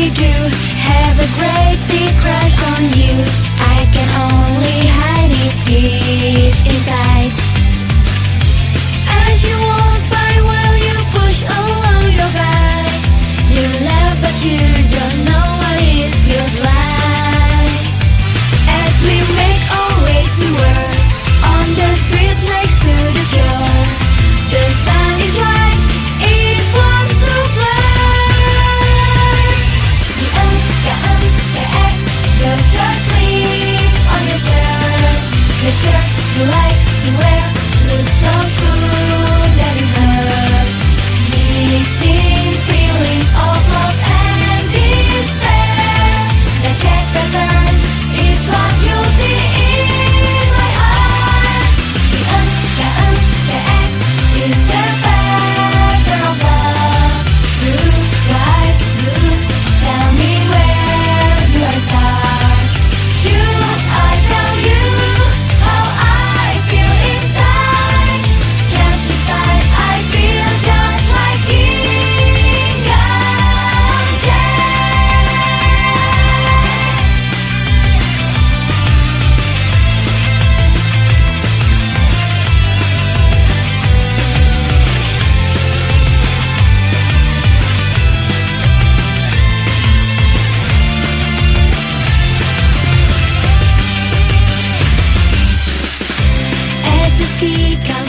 really do have a great big crush on you. I can only hide it deep inside. As you walk by while you push along your bike, you laugh but you don't know what it feels like. As we make our way to work on the street next to the shore, the sun is like it wants to fly. The short sleeves on your shirt, the shirt you like to wear looks so good that it hurts. Mixing feelings of love and despair. The check pattern is what you see in my heart. The is the pattern of love. Blue, white, blue. Tell me where do I start? Should I tell you how I feel inside? Can't decide, I feel just like King Yang Jack. As the sea comes